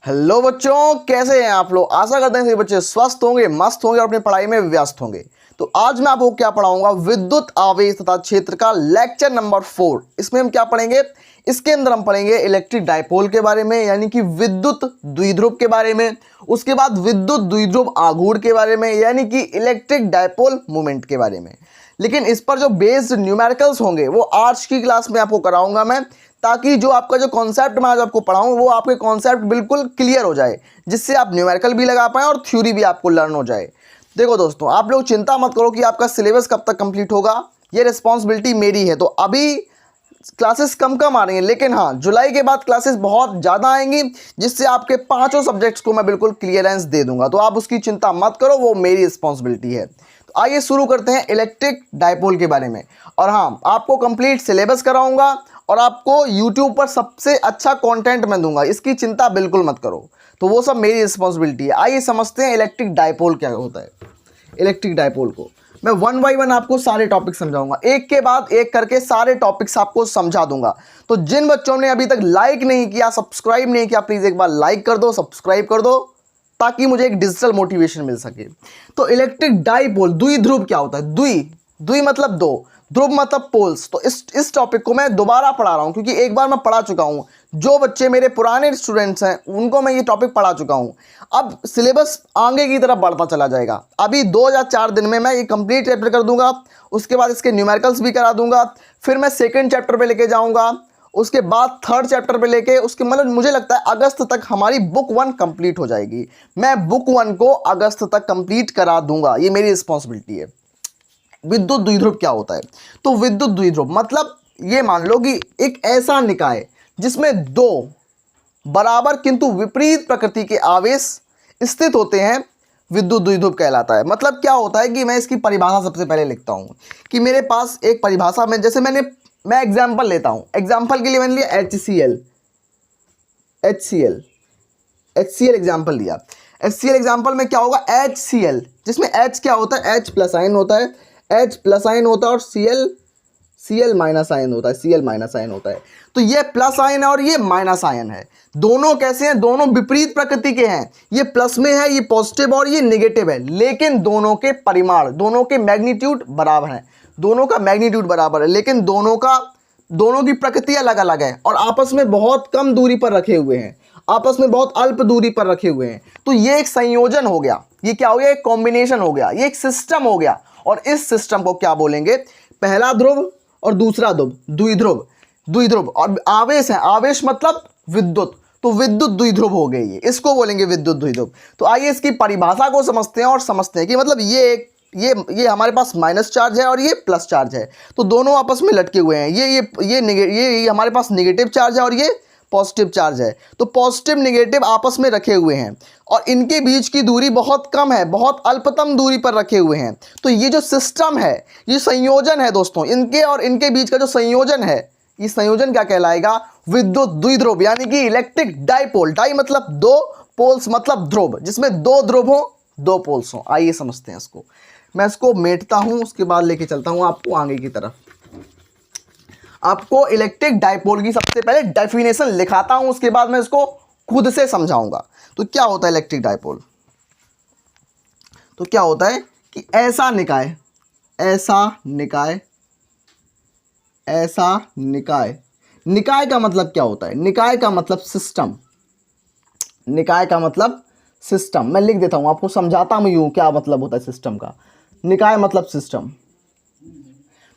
Hello बच्चों, कैसे हैं आप लोग। आशा करते हैं सभी बच्चे स्वस्थ होंगे, मस्त होंगे और अपनी पढ़ाई में व्यस्त होंगे। तो आज मैं आपको क्या पढ़ाऊंगा, विद्युत आवेश तथा क्षेत्र का लेक्चर नंबर 4। इसमें हम क्या पढ़ेंगे, इसके अंदर हम पढ़ेंगे इलेक्ट्रिक डायपोल के बारे में, यानी कि विद्युत द्विध्रुव के बारे में। उसके बाद विद्युत द्विध्रुव आघूर्ण के बारे में, यानी कि इलेक्ट्रिक डायपोल मूवमेंट के बारे में। लेकिन इस पर जो बेस्ड न्यूमेरिकल्स होंगे वो आज की क्लास में आपको कराऊंगा मैं, ताकि जो आपका जो कॉन्सेप्ट मैं आज आपको पढ़ाऊं वो आपके कॉन्सेप्ट बिल्कुल क्लियर हो जाए, जिससे आप न्यूमेरिकल भी लगा पाएं और थ्योरी भी आपको लर्न हो जाए। देखो दोस्तों, आप लोग चिंता मत करो कि आपका सिलेबस कब तक कंप्लीट होगा, ये रिस्पॉन्सिबिलिटी मेरी है। तो अभी क्लासेस कम कम आ रही हैं, लेकिन हाँ, जुलाई के बाद क्लासेस बहुत ज़्यादा आएंगी, जिससे आपके पांचों सब्जेक्ट्स को मैं बिल्कुल क्लियरेंस दे दूंगा। तो आप उसकी चिंता मत करो, वो मेरी रिस्पॉन्सिबिलिटी है। तो आइए शुरू करते हैं इलेक्ट्रिक डायपोल के बारे में। और हाँ, आपको कंप्लीट सिलेबस कराऊंगा और आपको यूट्यूब पर सबसे अच्छा कंटेंट मैं दूंगा, इसकी चिंता बिल्कुल मत करो। तो वो सब मेरी रिस्पॉन्सिबिलिटी है। आइए समझते हैं इलेक्ट्रिक डायपोल क्या होता है। इलेक्ट्रिक डायपोल को मैं वन बाय वन आपको सारे टॉपिक समझाऊंगा, एक के बाद एक करके सारे टॉपिक्स आपको समझा दूंगा। तो जिन बच्चों ने अभी तक लाइक नहीं किया, सब्सक्राइब नहीं किया, प्लीज एक बार लाइक कर दो, सब्सक्राइब कर दो, ताकि मुझे एक डिजिटल मोटिवेशन मिल सके। तो इलेक्ट्रिक डायपोल, द्विध्रुव क्या होता है। द्वि मतलब दो, ध्रुव मतलब पोल्स। तो इस टॉपिक को मैं दोबारा पढ़ा रहा हूं, क्योंकि एक बार मैं पढ़ा चुका हूं। जो बच्चे मेरे पुराने स्टूडेंट्स हैं उनको मैं ये टॉपिक पढ़ा चुका हूं। अब सिलेबस आगे की तरफ बढ़ता चला जाएगा। अभी 2 या 4 दिन में मैं ये कंप्लीट चैप्टर कर दूंगा, उसके बाद इसके न्यूमेरिकल्स भी करा दूंगा, फिर मैं सेकंड चैप्टर पे लेके जाऊंगा, उसके बाद थर्ड चैप्टर पे लेके, उसके मतलब मुझे लगता है अगस्त तक हमारी बुक 1 कंप्लीट हो जाएगी। मैं बुक 1 को अगस्त तक कंप्लीट करा दूंगा, ये मेरी रिस्पॉन्सिबिलिटी है। विद्युत द्विध्रुव क्या होता है, तो विद्युत द्विध्रुव मतलब ये मान लो कि एक ऐसा निकाय जिसमें दो बराबर किंतु विपरीत प्रकृति के आवेश स्थित होते हैं, विद्युत द्विध्रुव कहलाता है। मतलब क्या होता है कि मैं इसकी परिभाषा सबसे पहले लिखता हूं कि मेरे पास एक परिभाषा में, जैसे मैं एग्जांपल लेता हूं। एग्जांपल के लिए मैंने लिया HCl एग्जांपल लिया। HCl एग्जांपल में क्या होगा, HCl, जिसमें H क्या होता है, H प्लस आयन होता है, H प्लस आयन होता है, और Cl माइनस आयन होता है, Cl माइनस आयन होता है। तो ये प्लस आयन है और ये माइनस आयन है। दोनों कैसे हैं, दोनों विपरीत प्रकृति के हैं। ये प्लस में है, ये पॉजिटिव और ये नेगेटिव है, लेकिन दोनों के परिमाण, दोनों के मैग्नीट्यूड बराबर हैं। दोनों का मैग्नीट्यूड बराबर है, लेकिन दोनों की प्रकृति अलग अलग है और आपस में बहुत कम दूरी पर रखे हुए हैं, आपस में बहुत अल्प दूरी पर रखे हुए हैं। तो ये एक संयोजन हो गया, ये क्या हो गया, एक कॉम्बिनेशन हो गया, ये एक सिस्टम हो गया। और इस सिस्टम को क्या बोलेंगे, पहला ध्रुव और दूसरा ध्रुव, द्विध्रुव। और आवेश है, आवेश मतलब विद्युत, तो विद्युत द्विध्रुव हो गए, ये इसको बोलेंगे विद्युत द्विध्रुव। तो आइए इसकी परिभाषा को समझते हैं और समझते हैं कि मतलब ये हमारे पास माइनस चार्ज है और ये प्लस चार्ज है, तो दोनों आपस में लटके हुए हैं। ये हमारे पास नेगेटिव चार्ज है और ये पॉजिटिव चार्ज है। तो पॉजिटिव नेगेटिव आपस में रखे हुए हैं और इनके बीच की दूरी बहुत कम है, बहुत अल्पतम दूरी पर रखे हुए हैं। तो ये जो सिस्टम है, ये संयोजन है दोस्तों, इनके और इनके बीच का जो संयोजन है, ये संयोजन क्या कहलाएगा, विद्युत द्विध्रुव, यानी कि इलेक्ट्रिक डायपोल। डाई मतलब दो, पोल्स मतलब ध्रुव, जिसमें दो ध्रुव हो, दो पोल्स हो। आइए समझते हैं इसको। मैं इसको मेटता हूं, उसके बाद लेके चलता हूं आपको आगे की तरफ। आपको इलेक्ट्रिक डायपोल की सबसे पहले डेफिनेशन लिखाता हूं, उसके बाद मैं इसको खुद से समझाऊंगा। तो क्या होता है इलेक्ट्रिक डायपोल, तो क्या होता है कि ऐसा निकाय का मतलब क्या होता है, निकाय का मतलब सिस्टम। मैं लिख देता हूं, आपको समझाता हूं यूं क्या मतलब होता है सिस्टम का। निकाय मतलब सिस्टम।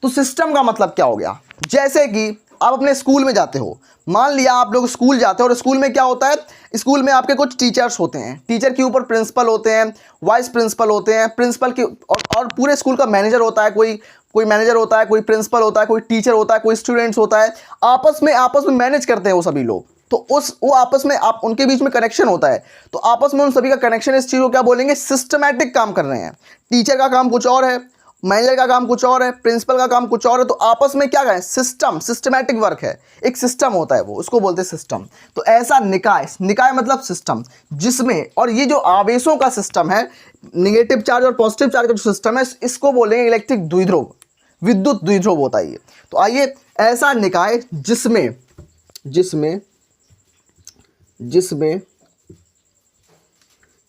तो सिस्टम का मतलब क्या हो गया, जैसे कि आप अपने स्कूल में जाते हो, मान लिया आप लोग स्कूल जाते हो और स्कूल में क्या होता है, स्कूल में आपके कुछ टीचर्स होते हैं, टीचर के ऊपर प्रिंसिपल होते हैं, वाइस प्रिंसिपल होते हैं, प्रिंसिपल के और पूरे स्कूल का मैनेजर होता है, कोई मैनेजर होता है, कोई प्रिंसिपल होता है, कोई टीचर होता है, कोई स्टूडेंट्स होता है। आपस में मैनेज करते हैं वो सभी लोग। तो वो आपस में आप उनके बीच में कनेक्शन होता है, तो आपस में उन सभी का कनेक्शन, इस चीज़ को क्या बोलेंगे, सिस्टमैटिक काम कर रहे हैं। टीचर का काम कुछ और है, मैनेजर का काम कुछ और है, प्रिंसिपल का काम कुछ और है, तो आपस में क्या करें, सिस्टमैटिक वर्क है, एक सिस्टम होता है वो, उसको बोलते हैं सिस्टम। तो ऐसा निकाय मतलब सिस्टम, जिसमें, और ये जो आवेशों का सिस्टम है, नेगेटिव चार्ज और पॉजिटिव चार्ज का जो सिस्टम है, इसको बोलेंगे इलेक्ट्रिक द्विध्रुव, विद्युत द्विध्रुव होता है ये। तो आइए, ऐसा निकाय जिसमें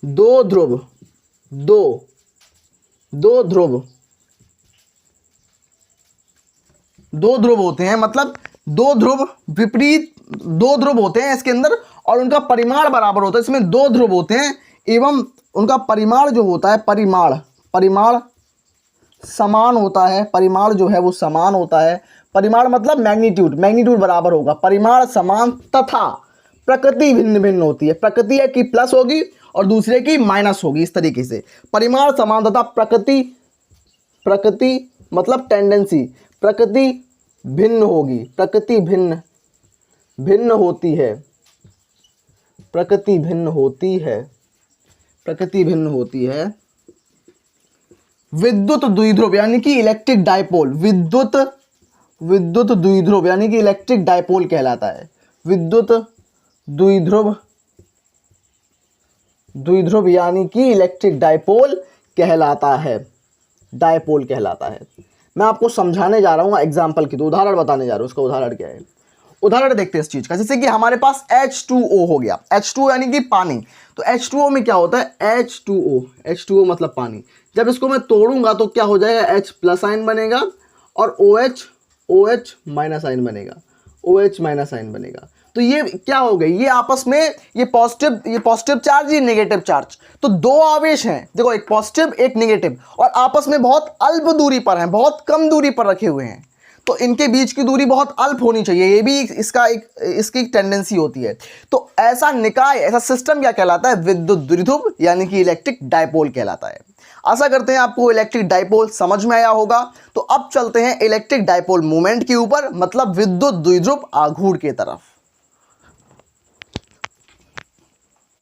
दो ध्रुव, दो ध्रुव, दो ध्रुव होते हैं, मतलब दो ध्रुव विपरीत, दो ध्रुव होते हैं इसके अंदर और उनका परिमाण बराबर होता है। इसमें दो ध्रुव होते हैं एवं उनका परिमाण जो होता है, परिमाण समान होता है। परिमाण जो है वो समान होता है। परिमाण मतलब मैग्नीट्यूड बराबर होगा। परिमाण समान तथा प्रकृति भिन्न भिन्न होती है। प्रकृति एक की प्लस होगी और दूसरे की माइनस होगी। इस तरीके से परिमाण समान तथा प्रकृति मतलब टेंडेंसी, प्रकृति भिन्न होगी। प्रकृति भिन्न होती है। प्रकृति भिन्न होती है। विद्युत द्विध्रुव यानी कि इलेक्ट्रिक डायपोल, विद्युत द्विध्रुव यानी कि इलेक्ट्रिक डायपोल कहलाता है। विद्युत द्विध्रुव यानी कि इलेक्ट्रिक डायपोल कहलाता है। मैं आपको समझाने जा रहा हूँ एग्जाम्पल की, तो उदाहरण बताने जा रहा हूँ। उसका उदाहरण क्या है, उदाहरण देखते हैं इस चीज का। जैसे कि हमारे पास H2O हो गया, H2O यानी कि पानी। तो H2O में क्या होता है, H2O मतलब पानी। जब इसको मैं तोड़ूंगा तो क्या हो जाएगा, H प्लस आयन बनेगा और OH माइनस आयन बनेगा। तो ये क्या हो गई, ये आपस में ये पॉजिटिव चार्ज, ये नेगेटिव चार्ज। तो दो आवेश हैं, देखो एक पॉजिटिव एक नेगेटिव, और आपस में बहुत अल्प दूरी पर हैं, बहुत कम दूरी पर रखे हुए हैं। तो इनके बीच की दूरी बहुत अल्प होनी चाहिए। ये भी इसकी टेंडेंसी होती है। तो ऐसा निकाय, ऐसा सिस्टम क्या कहलाता है, विद्युत द्विध्रुव यानी कि इलेक्ट्रिक डायपोल कहलाता है। आशा करते हैं आपको इलेक्ट्रिक डायपोल समझ में आया होगा। तो अब चलते हैं इलेक्ट्रिक डायपोल मोमेंट के ऊपर, मतलब विद्युत द्विध्रुव आघूर्ण की तरफ।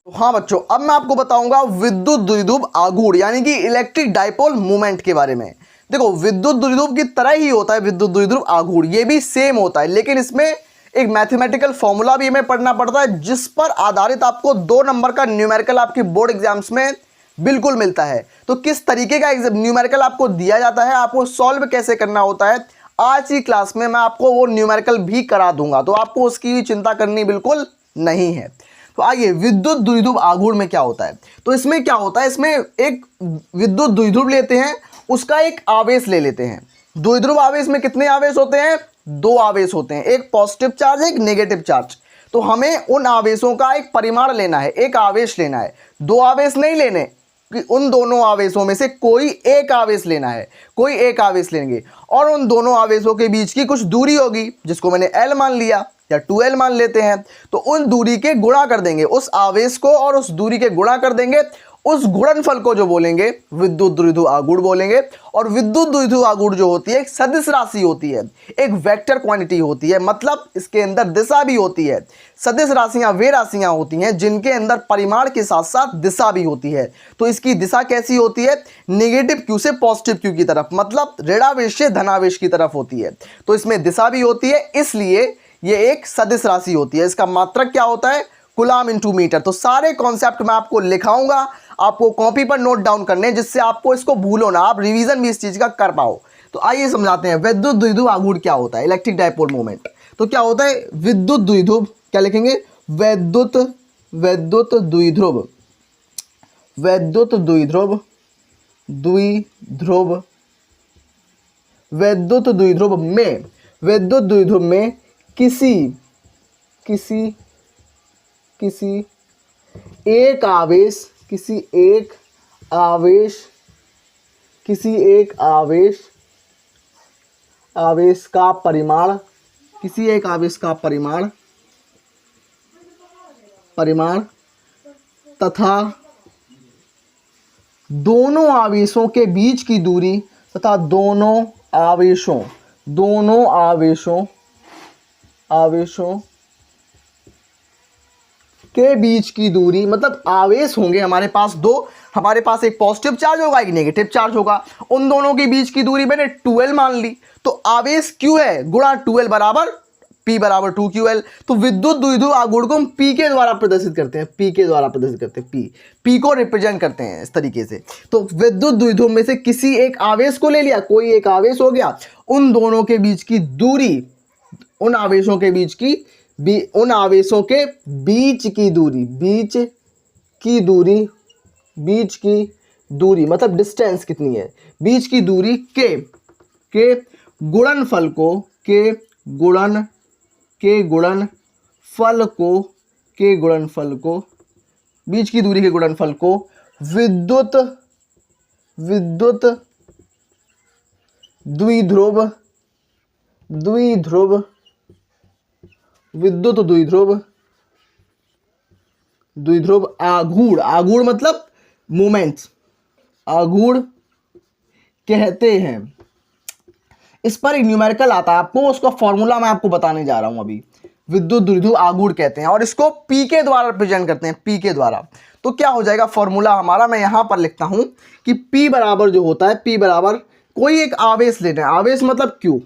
हाँ बच्चों, अब मैं आपको बताऊंगा विद्युत द्विध्रुव आघूर्ण यानी कि इलेक्ट्रिक डायपोल मोमेंट के बारे में। देखो, विद्युत द्विध्रुव की तरह ही होता है विद्युत द्विध्रुव आघूर्ण, ये भी सेम होता है, लेकिन इसमें एक मैथमेटिकल फॉर्मूला भी हमें पढ़ना पड़ता है, जिस पर आधारित आपको 2 नंबर का न्यूमेरिकल आपके बोर्ड एग्जाम्स में बिल्कुल मिलता है। तो किस तरीके का न्यूमेरिकल आपको दिया जाता है, आपको सॉल्व कैसे करना होता है, आज की क्लास में मैं आपको वो न्यूमेरिकल भी करा दूंगा। तो आपको उसकी भी चिंता करनी बिल्कुल नहीं है। तो आइए, विद्युत द्विध्रुव आघूर्ण में क्या होता है। तो इसमें क्या होता है, इसमें एक विद्युत द्विध्रुव लेते हैं, उसका एक आवेश ले लेते हैं। द्विध्रुव आवेश में कितने आवेश होते हैं, 2 आवेश होते हैं, एक पॉजिटिव चार्ज एक नेगेटिव चार्ज। तो हमें उन आवेशों का एक परिमाण लेना है, एक आवेश लेना है। 2 आवेश नहीं लेने, कि उन दोनों आवेशों में से कोई एक आवेश लेना है, कोई एक आवेश लेंगे और उन दोनों आवेशों के बीच की कुछ दूरी होगी, जिसको मैंने L मान लिया या 2L मान लेते हैं। तो उन दूरी के गुणा कर देंगे, उस आवेश को और उस दूरी के गुणा कर देंगे, उस गुणनफल को जो बोलेंगे विद्युत द्विध्रुव आघूर्ण बोलेंगे। और विद्युत द्विध्रुव आघूर्ण जो होती है एक सदिश राशि होती है, एक वेक्टर क्वांटिटी होती है, मतलब इसके अंदर दिशा भी होती है। सदिश राशियां वे राशियां होती हैं जिनके अंदर परिमाण के साथ साथ दिशा भी होती है। तो इसकी दिशा कैसी होती है, नेगेटिव क्यू से पॉजिटिव क्यू की तरफ, मतलब ऋणावेश से धनावेश की तरफ होती है। तो इसमें दिशा भी होती है, इसलिए ये एक सदिश राशि होती है। इसका मात्रक क्या होता है, कूलम इनटू मीटर। तो सारे कॉन्सेप्ट मैं आपको लिखाऊंगा, आपको कॉपी पर नोट डाउन करने, जिससे आपको इसको भूलो ना, आप रिवीजन भी इस चीज का कर पाओ। तो आइए समझाते हैं विद्युत द्विध्रुव आघूर्ण क्या होता है, इलेक्ट्रिक डायपोल मोमेंट। तो क्या होता है विद्युत द्विध्रुव, क्या लिखेंगे, विद्युत द्विध्रुव विद्युत द्विध्रुव में किसी एक आवेश का परिमाण तथा दोनों आवेशों के बीच की दूरी तथा दोनों आवेशों के बीच की दूरी, मतलब आवेश होंगे हमारे पास 2, हमारे पास एक पॉजिटिव चार्ज होगा एक नेगेटिव चार्ज होगा। उन दोनों के बीच की दूरी मैंने 2L मान ली। तो आवेश Q है गुणा 2L बराबर P बराबर 2QL। तो विद्युत द्विध्रुव आघूर्ण को हम P के द्वारा प्रदर्शित करते हैं, P को रिप्रेजेंट करते हैं इस तरीके से। तो विद्युत द्विध्रुव में से किसी एक आवेश को ले लिया, कोई एक आवेश हो गया, उन दोनों के बीच की दूरी, उन आवेशों के बीच की दूरी बीच की दूरी मतलब डिस्टेंस कितनी है, बीच की दूरी के गुणनफल को बीच की दूरी के गुणनफल को विद्युत द्विध्रुव आघूर्ण मतलब मोमेंट्स, आघूर्ण कहते हैं। इस पर एक न्यूमेरिकल आता है आपको, उसका फॉर्मूला मैं आपको बताने जा रहा हूं अभी। विद्युत द्विध्रुव आघूर्ण कहते हैं और इसको पी के द्वारा रिप्रेजेंट करते हैं, पी के द्वारा। तो क्या हो जाएगा फॉर्मूला हमारा, मैं यहां पर लिखता हूं कि पी बराबर जो होता है, पी बराबर कोई एक आवेश लेना है, आवेश मतलब क्यू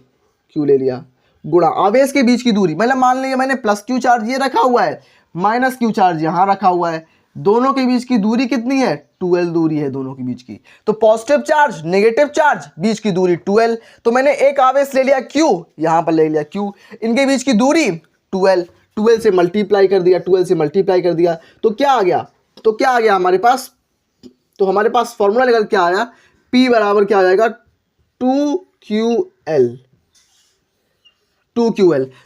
ले लिया, गुणा आवेश के बीच की दूरी, मतलब मान लीजिए मैंने प्लस क्यू चार्ज ये रखा हुआ है, माइनस क्यू चार्ज यहां रखा हुआ है, दोनों के बीच की दूरी कितनी है, 2l दूरी है दोनों के बीच की। तो पॉजिटिव चार्ज नेगेटिव चार्ज, बीच की दूरी 2l, तो मैंने एक आवेश ले लिया q, यहां पर ले लिया q, इनके बीच की दूरी 2l से मल्टीप्लाई कर दिया, तो क्या आ गया हमारे पास, तो हमारे पास फॉर्मूला निकल के आया p बराबर क्या आ जाएगा 2ql।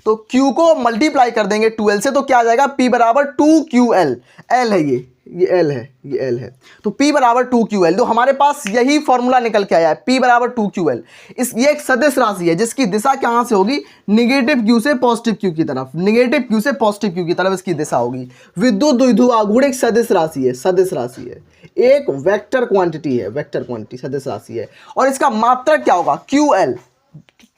तो q को मल्टीप्लाई कर देंगे 2l से, तो क्या आ जाएगा p बराबर 2ql, l है ये l है, तो p बराबर 2ql। तो हमारे पास यही फॉर्मूला निकल के आया है, p बराबर 2ql। ये एक सदिश राशि है जिसकी दिशा कहां से होगी, निगेटिव q से पॉजिटिव q की तरफ, इसकी दिशा होगी। विद्युत द्विध्रुव आघूर्ण एक सदिश राशि है, एक वेक्टर क्वांटिटी है, सदिश राशि है, और इसका मात्रक क्या होगा, ql,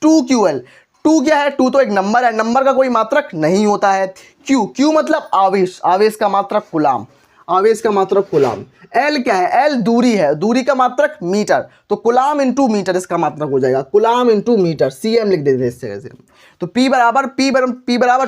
2ql। 2 क्या है, 2 तो एक नंबर है, नंबर का कोई मात्रक नहीं होता है। q मतलब आवेश का मात्रक कूलाम, l क्या है, l दूरी है, दूरी का मात्रक मीटर, तो कूलाम इंटू मीटर इसका मात्रक हो जाएगा, कूलाम इंटू मीटर, cm लिख देते हैं इस तरह से। तो p बराबर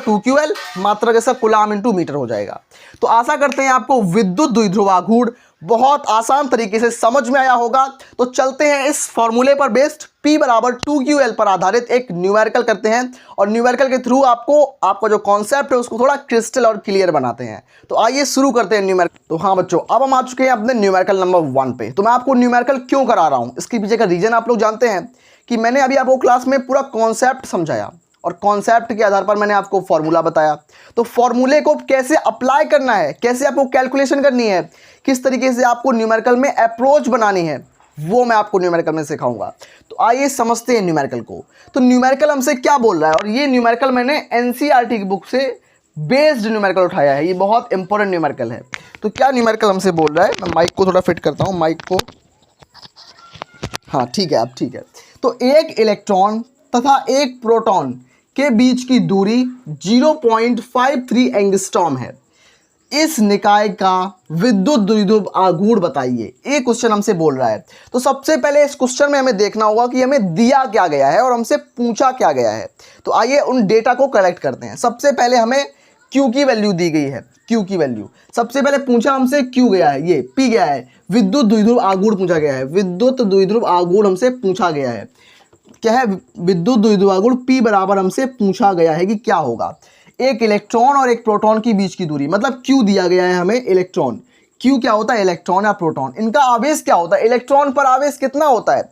2ql, मात्रक इसका कूलाम इंटू मीटर हो जाएगा। तो आशा करते हैं आपको विद्युत द्विध्रुव आघूर्ण बहुत आसान तरीके से समझ में आया होगा। तो चलते हैं इस फॉर्मूले पर बेस्ड P बराबर 2ql पर आधारित एक न्यूमेरिकल करते हैं, और न्यूमेरिकल के थ्रू आपका जो कॉन्सेप्ट है उसको थोड़ा क्रिस्टल और क्लियर बनाते हैं। तो आइए शुरू करते हैं न्यूमेरिकल। तो हाँ बच्चों, अब हम आ चुके हैं अपने न्यूमेरिकल नंबर 1 पे। तो मैं आपको न्यूमेरिकल क्यों करा रहा हूँ, इसके पीछे का रीजन आप लोग जानते हैं कि मैंने अभी आपको क्लास में पूरा कॉन्सेप्ट समझाया और कॉन्सेप्ट के आधार पर मैंने आपको फॉर्मूला बताया। तो फॉर्मूले को कैसे अप्लाई करना है, कैसे आपको कैलकुलेशन करनी है, किस तरीके से आपको न्यूमेरिकल में अप्रोच बनानी है, वो मैं आपको न्यूमेरिकल में सिखाऊंगा। तो आइए समझते हैं न्यूमेरिकल को। तो न्यूमेरिकल हमसे क्या बोल रहा है, और ये न्यूमेरिकल मैंने एनसीईआरटी की बुक से बेस्ड न्यूमेरिकल उठाया है, ये बहुत इंपॉर्टेंट न्यूमेरिकल है। तो क्या न्यूमेरिकल हमसे बोल रहा है, मैं माइक को थोड़ा फिट करता हूँ, माइक को, हाँ ठीक है, अब ठीक है। तो एक इलेक्ट्रॉन तथा एक प्रोटॉन के बीच की दूरी 0.53 एंगस्ट्रॉम है। इस निकाय का विद्युत द्विध्रुव आघूर्ण बताइए, ये क्वेश्चन हमसे बोल रहा है। तो सबसे पहले इस क्वेश्चन में हमें देखना होगा कि हमें दिया क्या गया है और हमसे पूछा क्या गया है। तो आइए उन डेटा को कलेक्ट करते हैं। सबसे पहले हमें Q की वैल्यू दी गई है, Q की वैल्यू सबसे पहले पूछा हमसे Q गया है, ये P गया है, विद्युत द्विध्रुव आघूर्ण पूछा गया है, विद्युत द्विध्रुव आघूर्ण हमसे पूछा गया है। क्या है, विद्युत द्विध्रुव आघूर्ण P बराबर हमसे पूछा गया है कि क्या होगा। एक इलेक्ट्रॉन और एक प्रोटॉन की बीच की दूरी, मतलब Q दिया गया है हमें इलेक्ट्रॉन, Q क्या होता है, इलेक्ट्रॉन या प्रोटॉन, इनका आवेश क्या होता है, इलेक्ट्रॉन पर आवेश कितना होता है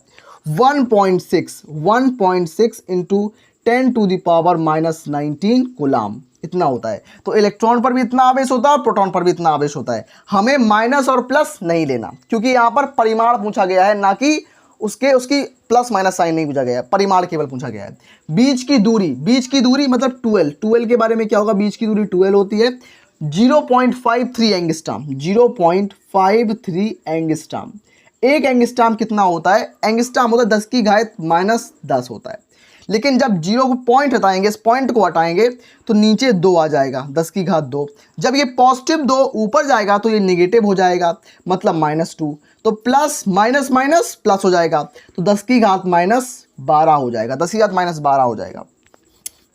1.6 इंटू 10⁻⁻19 कूलाम, इतना होता है। तो इलेक्ट्रॉन पर भी इतना आवेश होता है और प्रोटॉन पर भी इतना आवेश होता है। हमें माइनस और प्लस नहीं लेना, क्योंकि यहाँ पर परिमाण पूछा गया है, ना कि उसकी प्लस माइनस साइन नहीं पूछा गया है, परिमाण केवल पूछा गया है। बीच की दूरी मतलब 12 के बारे में क्या होगा, बीच की दूरी 12 होती है, 0.53 एंगस्ट्रॉम, 0.53 एंगस्ट्रॉम। एक एंगस्ट्रॉम कितना होता है, एंगस्ट्रॉम होता है 10⁻⁻10 होता है। लेकिन जब 0 को पॉइंट हटाएंगे, इस पॉइंट को हटाएंगे तो नीचे 2 आ जाएगा, 10⁻2। जब ये पॉजिटिव 2 ऊपर जाएगा तो ये नेगेटिव हो जाएगा, मतलब -2। तो प्लस माइनस माइनस प्लस हो जाएगा, तो 10⁻−12 हो जाएगा, 10⁻−12 हो जाएगा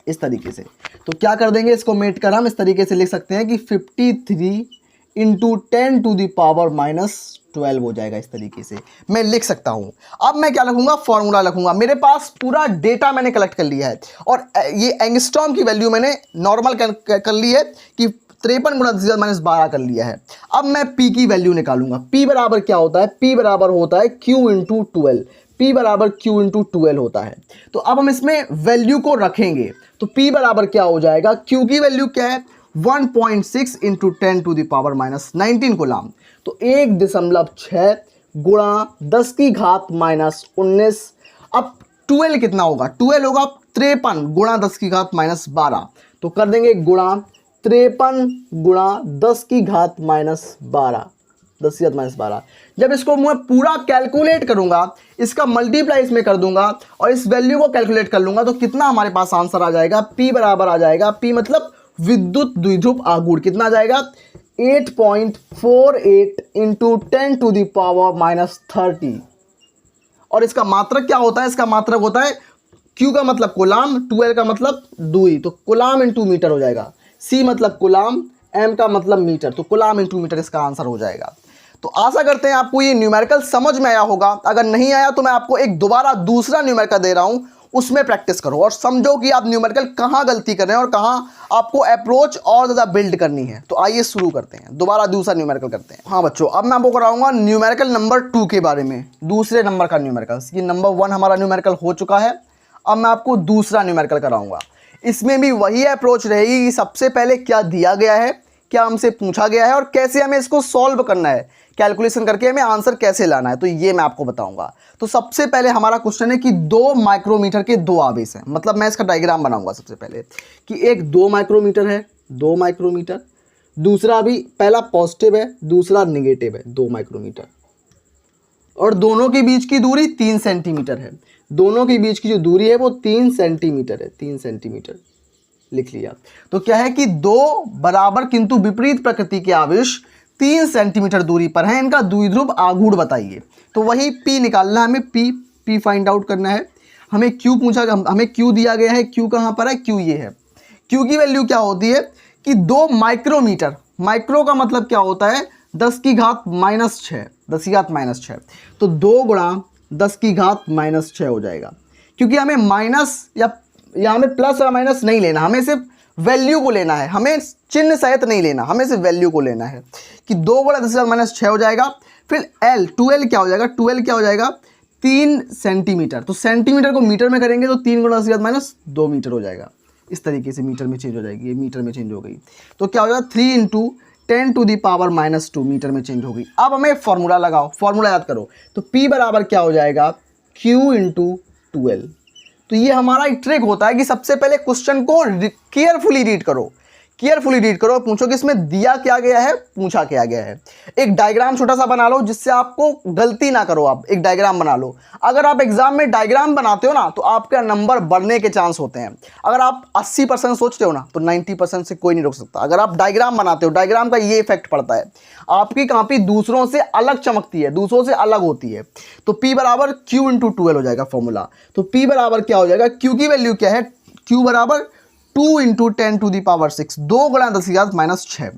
इस तरीके से। तो क्या कर देंगे, इसको मेट कर हम इस तरीके से लिख सकते हैं कि 53 इंटू 10⁻⁻12 हो जाएगा। इस तरीके से मैं लिख सकता हूं। अब मैं क्या लिखूंगा, फॉर्मूला लिखूंगा। मेरे पास पूरा डेटा मैंने कलेक्ट कर लिया है और ये एंगस्ट्रॉम की वैल्यू मैंने नॉर्मल कर ली है कि 53 गुणा 10⁻12 कर लिया है। अब मैं p की वैल्यू निकालूंगा। p बराबर क्या होता है? p बराबर होता है q इंटू 12। p बराबर q इंटू 12 होता है। तो अब हम इसमें वैल्यू को रखेंगे तो p बराबर क्या हो जाएगा? q की वैल्यू क्या है? 1.6 इंटू 10⁻19 कूलम। तो 1.6 गुणा 10 की घात माइनस 19। अब 12 कितना होगा? 12 होगा 53 गुणा 10 की घात माइनस 12। तो कर देंगे गुणा 53 गुणा 10 की घात माइनस 12, 10 की घात माइनस 12। जब इसको मैं पूरा कैलकुलेट करूंगा, इसका मल्टीप्लाई इसमें कर दूंगा और इस वैल्यू को कैलकुलेट कर लूंगा, तो कितना हमारे पास आंसर आ जाएगा? p बराबर आ जाएगा, p मतलब विद्युत द्विध्रुव आघूर्ण, कितना आ जाएगा? 8.48 इंटू 10⁻⁻30। और इसका मात्रक क्या होता है? इसका मात्रक होता है Q का मतलब कूलम, 12 का मतलब दूरी, तो कूलम इंटू मीटर हो जाएगा। C मतलब कूलम, M का मतलब मीटर, तो कूलम इंटू मीटर इसका आंसर हो जाएगा। तो आशा करते हैं आपको ये न्यूमेरिकल समझ में आया होगा। अगर नहीं आया तो मैं आपको एक दोबारा दूसरा न्यूमेरिकल दे रहा हूं, उसमें प्रैक्टिस करो और समझो कि आप न्यूमेरिकल कहाँ गलती कर रहे हैं और कहाँ आपको अप्रोच और ज़्यादा बिल्ड करनी है। तो आइए शुरू करते हैं, दोबारा दूसरा न्यूमेरिकल करते हैं। हाँ बच्चों, अब मैं आपको कराऊंगा न्यूमेरिकल नंबर 2 के बारे में, दूसरे नंबर का न्यूमेरिकल। ये नंबर 1 हमारा न्यूमेरिकल हो चुका है, अब मैं आपको दूसरा न्यूमेरिकल कराऊंगा। इसमें भी वही अप्रोच रहेगी कि सबसे पहले क्या दिया गया है, क्या हमसे पूछा गया है और कैसे हमें इसको सॉल्व करना है, कैलकुलेशन करके हमें आंसर कैसे लाना है, तो ये मैं आपको बताऊंगा। तो सबसे पहले हमारा क्वेश्चन है कि 2 माइक्रोमीटर के 2 आवेश हैं। मतलब मैं इसका डायग्राम बनाऊंगा सबसे पहले कि एक 2 माइक्रोमीटर है, 2 माइक्रोमीटर, दूसरा भी पहला पॉजिटिव है, दूसरा निगेटिव है, 2 माइक्रोमीटर, और दोनों के बीच की दूरी 3 सेंटीमीटर है। दोनों के बीच की जो दूरी है वो 3 सेंटीमीटर है, 3 सेंटीमीटर लिख लिया। तो क्या है कि 2 बराबर किंतु विपरीत प्रकृति के आवेश 3 सेंटीमीटर दूरी पर हैं, इनका द्विध्रुव आघूर्ण बताइए। तो वही P निकालना है हमें, P फाइंड आउट करना है। हमें Q पूछा, हमें Q दिया गया है, Q कहाँ पर है? Q ये है। Q की वैल्यू क्या होती है कि 2 माइक्रोमीटर, माइक्रो का मतलब क्या होता है? 10 की घात माइनस 6, 10 की घात माइनस 6। तो 2 गुणा 10 की घात माइनस 6 हो जाएगा, क्योंकि हमें माइनस या हमें प्लस या माइनस नहीं लेना, हमें सिर्फ वैल्यू को लेना है, हमें चिन्ह सहित नहीं लेना, हमें सिर्फ वैल्यू को लेना है कि 2 गुणा 10 की घात माइनस 6 हो जाएगा। फिर L 2L क्या हो जाएगा? 2L क्या हो जाएगा? 3 सेंटीमीटर। तो सेंटीमीटर को मीटर में करेंगे तो 3 गुणा 10 की घात माइनस 2 मीटर हो जाएगा। इस तरीके से मीटर में चेंज हो जाएगी, ये मीटर में चेंज हो गई। तो क्या हो जाएगा? 3 इंटू 10⁻⁻2 मीटर में चेंज होगी। अब हमें फॉर्मूला लगाओ, फॉर्मूला याद करो। तो P बराबर क्या हो जाएगा? Q into 12। तो ये हमारा एक ट्रिक होता है कि सबसे पहले क्वेश्चन को केयरफुली रीड करो, केयरफुली रीड करो, पूछो कि इसमें दिया क्या गया है, पूछा क्या गया है। एक डायग्राम छोटा सा बना लो जिससे आपको गलती ना करो। आप एक डायग्राम बना लो। अगर आप एग्जाम में डायग्राम बनाते हो ना तो आपका नंबर बढ़ने के चांस होते हैं। अगर आप 80% सोचते हो ना तो 90% से कोई नहीं रोक सकता। अगर आप डायग्राम बनाते हो, डायग्राम का ये इफेक्ट पड़ता है, आपकी कॉपी दूसरों से अलग चमकती है, दूसरों से अलग होती है। तो P बराबर Q इंटू 12 हो जाएगा फॉर्मूला। तो P बराबर क्या हो जाएगा? Q की वैल्यू क्या है? Q बराबर 2 इंटू 10⁻6, 2 गुणा 10 की घात माइनस 6।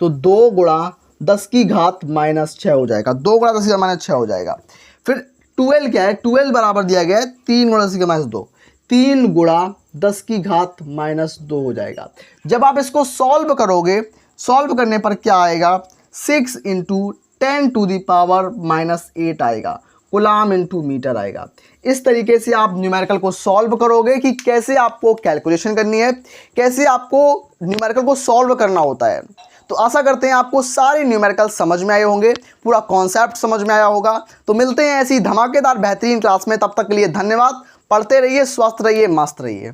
तो 2 गुणा 10 की घात माइनस 6 हो जाएगा, 2 गुणा 10 की घात माइनस 6 हो जाएगा। फिर 12 क्या है? 12 बराबर दिया गया है 3 गुणा 10 की घात माइनस 2, 3 गुणा 10 की घात माइनस 2 हो जाएगा। जब आप इसको सॉल्व करोगे, सॉल्व करने पर क्या आएगा? 6 इंटू 10⁻⁻8 आएगा, कूलम इंटू मीटर आएगा। इस तरीके से आप न्यूमेरिकल को सॉल्व करोगे कि कैसे आपको कैलकुलेशन करनी है, कैसे आपको न्यूमेरिकल को सॉल्व करना होता है। तो आशा करते हैं आपको सारे न्यूमेरिकल समझ में आए होंगे, पूरा कॉन्सेप्ट समझ में आया होगा। तो मिलते हैं ऐसी धमाकेदार बेहतरीन क्लास में, तब तक के लिए धन्यवाद। पढ़ते रहिए, स्वस्थ रहिए, मस्त रहिए।